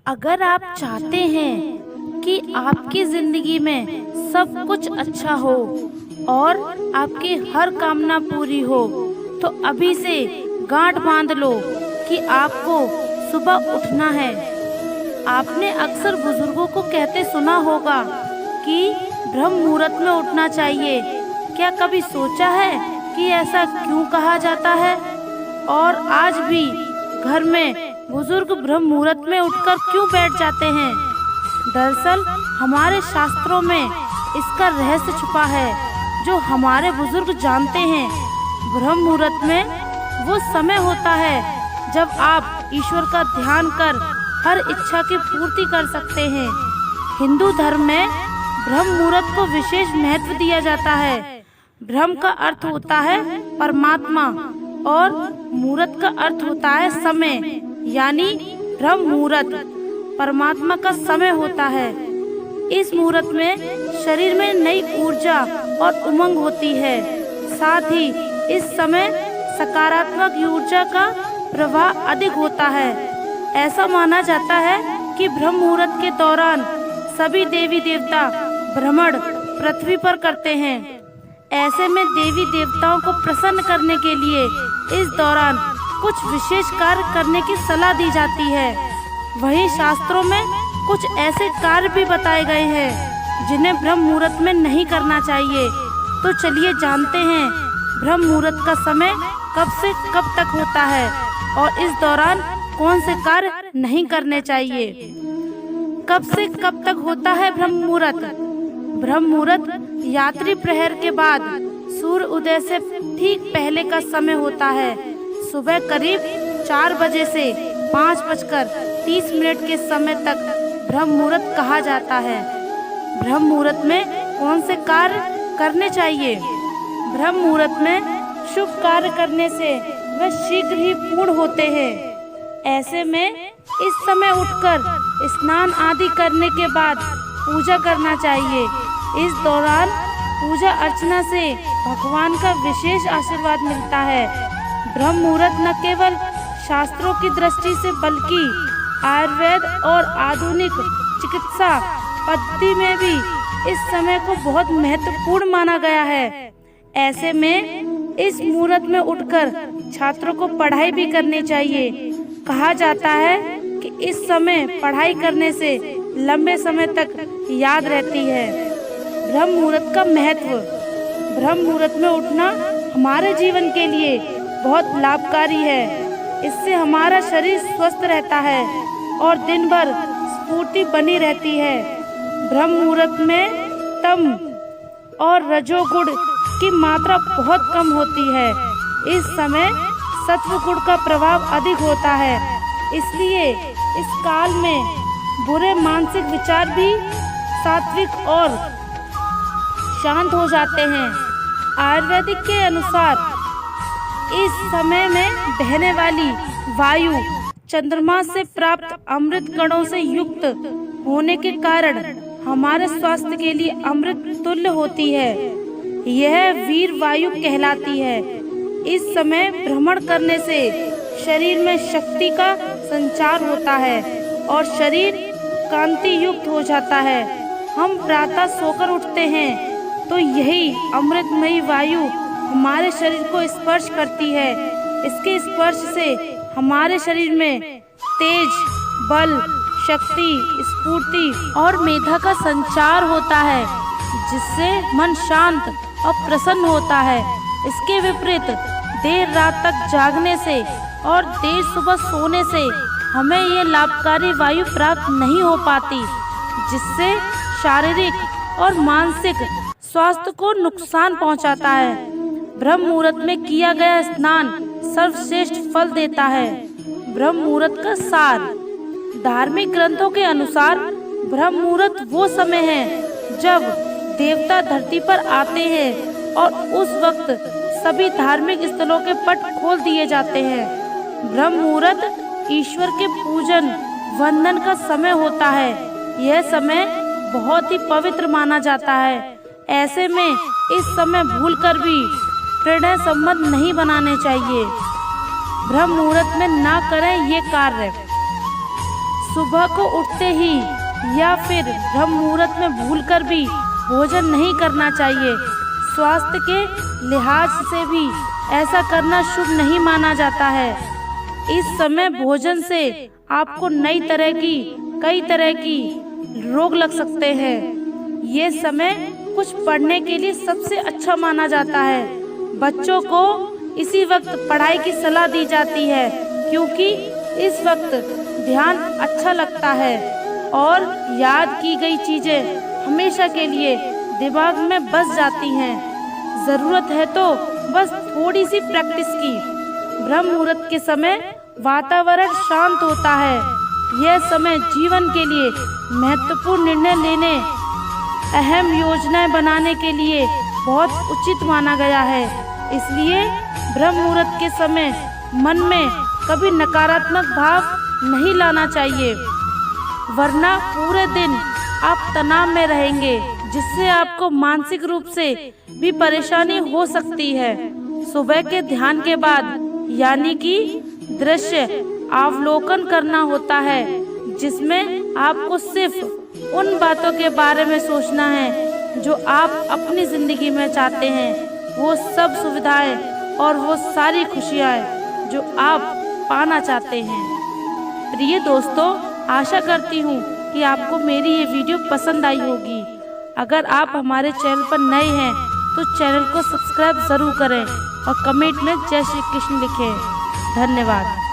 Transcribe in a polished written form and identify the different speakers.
Speaker 1: अगर आप चाहते हैं कि आपकी जिंदगी में सब कुछ अच्छा हो और आपकी हर कामना पूरी हो, तो अभी से गांठ बांध लो कि आपको सुबह उठना है। आपने अक्सर बुजुर्गों को कहते सुना होगा कि ब्रह्म मुहूर्त में उठना चाहिए। क्या कभी सोचा है कि ऐसा क्यों कहा जाता है और आज भी घर में बुजुर्ग ब्रह्म मुहूर्त में उठकर क्यों बैठ जाते हैं? दरअसल हमारे शास्त्रों में इसका रहस्य छुपा है जो हमारे बुजुर्ग जानते हैं। ब्रह्म मुहूर्त में वो समय होता है जब आप ईश्वर का ध्यान कर हर इच्छा की पूर्ति कर सकते हैं। हिंदू धर्म में ब्रह्म मुहूर्त को विशेष महत्व दिया जाता है। ब्रह्म का अर्थ होता है परमात्मा और मुहूर्त का अर्थ होता है समय, यानी ब्रह्म मुहूर्त परमात्मा का समय होता है। इस मुहूर्त में शरीर में नई ऊर्जा और उमंग होती है। साथ ही इस समय सकारात्मक ऊर्जा का प्रवाह अधिक होता है। ऐसा माना जाता है कि ब्रह्म मुहूर्त के दौरान सभी देवी देवता भ्रमण पृथ्वी पर करते हैं। ऐसे में देवी देवताओं को प्रसन्न करने के लिए इस दौरान कुछ विशेष कार्य करने की सलाह दी जाती है। वहीं शास्त्रों में कुछ ऐसे कार्य भी बताए गए हैं जिन्हें ब्रह्म मुहूर्त में नहीं करना चाहिए। तो चलिए जानते हैं ब्रह्म मुहूर्त का समय कब से कब तक होता है और इस दौरान कौन से कार्य नहीं करने चाहिए। कब से कब तक होता है ब्रह्म मुहूर्त? ब्रह्म मुहूर्त यात्री प्रहर के बाद सूर्य उदय से ठीक पहले का समय होता है। सुबह करीब 4 बजे से 5:30 के समय तक ब्रह्म मुहूर्त कहा जाता है। ब्रह्म मुहूर्त में कौन से कार्य करने चाहिए? ब्रह्म मुहूर्त में शुभ कार्य करने से वह शीघ्र ही पूर्ण होते हैं। ऐसे में इस समय उठकर स्नान आदि करने के बाद पूजा करना चाहिए। इस दौरान पूजा अर्चना से भगवान का विशेष आशीर्वाद मिलता है। ब्रह्म मुहूर्त न केवल शास्त्रों की दृष्टि से बल्कि आयुर्वेद और आधुनिक चिकित्सा पद्धति में भी इस समय को बहुत महत्वपूर्ण माना गया है। ऐसे में इस मुहूर्त में उठकर छात्रों को पढ़ाई भी करनी चाहिए। कहा जाता है कि इस समय पढ़ाई करने से लंबे समय तक याद रहती है। ब्रह्म मुहूर्त का महत्व। ब्रह्म मुहूर्त में उठना हमारे जीवन के लिए बहुत लाभकारी है। इससे हमारा शरीर स्वस्थ रहता है और दिन भर स्फूर्ति बनी रहती है। ब्रह्म मुहूर्त में तम और रजोगुण की मात्रा बहुत कम होती है। इस समय सत्व गुण का प्रभाव अधिक होता है। इसलिए इस काल में बुरे मानसिक विचार भी सात्विक और शांत हो जाते हैं। आयुर्वेदिक के अनुसार इस समय में बहने वाली वायु चंद्रमा से प्राप्त अमृत कणों से युक्त होने के कारण हमारे स्वास्थ्य के लिए अमृत तुल्य होती है। यह वीर वायु कहलाती है। इस समय भ्रमण करने से शरीर में शक्ति का संचार होता है और शरीर कांति युक्त हो जाता है। हम प्रातः सोकर उठते हैं तो यही अमृतमयी वायु हमारे शरीर को स्पर्श करती है। इसके स्पर्श से हमारे शरीर में तेज, बल, शक्ति, स्फूर्ति और मेधा का संचार होता है, जिससे मन शांत और प्रसन्न होता है। इसके विपरीत देर रात तक जागने से और देर सुबह सोने से हमें ये लाभकारी वायु प्राप्त नहीं हो पाती, जिससे शारीरिक और मानसिक स्वास्थ्य को नुकसान पहुंचाता है। ब्रह्म मुहूर्त में किया गया स्नान सर्वश्रेष्ठ फल देता है। ब्रह्म मुहूर्त का सार। धार्मिक ग्रंथों के अनुसार ब्रह्म मुहूर्त वो समय है जब देवता धरती पर आते हैं और उस वक्त सभी धार्मिक स्थलों के पट खोल दिए जाते हैं। ब्रह्म मुहूर्त ईश्वर के पूजन वंदन का समय होता है। यह समय बहुत ही पवित्र माना जाता है। ऐसे में इस समय भूलकर भी प्रणय संबंध नहीं बनाने चाहिए। ब्रह्म मुहूर्त में ना करें ये कार्य। सुबह को उठते ही या फिर ब्रह्म मुहूर्त में भूलकर भी भोजन नहीं करना चाहिए। स्वास्थ्य के लिहाज से भी ऐसा करना शुभ नहीं माना जाता है। इस समय भोजन से आपको कई तरह की रोग लग सकते हैं। ये समय कुछ पढ़ने के लिए सबसे अच्छा माना जाता है। बच्चों को इसी वक्त पढ़ाई की सलाह दी जाती है, क्योंकि इस वक्त ध्यान अच्छा लगता है और याद की गई चीजें हमेशा के लिए दिमाग में बस जाती हैं। ज़रूरत है तो बस थोड़ी सी प्रैक्टिस की। ब्रह्म मुहूर्त के समय वातावरण शांत होता है। यह समय जीवन के लिए महत्वपूर्ण निर्णय लेने, अहम योजनाएं बनाने के लिए बहुत उचित माना गया है। इसलिए ब्रह्म मुहूर्त के समय मन में कभी नकारात्मक भाव नहीं लाना चाहिए, वरना पूरे दिन आप तनाव में रहेंगे, जिससे आपको मानसिक रूप से भी परेशानी हो सकती है। सुबह के ध्यान के बाद यानी कि दृश्य अवलोकन करना होता है, जिसमें आपको सिर्फ उन बातों के बारे में सोचना है जो आप अपनी जिंदगी में चाहते हैं, वो सब सुविधाएं और वो सारी खुशियाँ जो आप पाना चाहते हैं। प्रिय दोस्तों, आशा करती हूँ कि आपको मेरी ये वीडियो पसंद आई होगी। अगर आप हमारे चैनल पर नए हैं तो चैनल को सब्सक्राइब ज़रूर करें और कमेंट में जय श्री कृष्ण लिखें। धन्यवाद।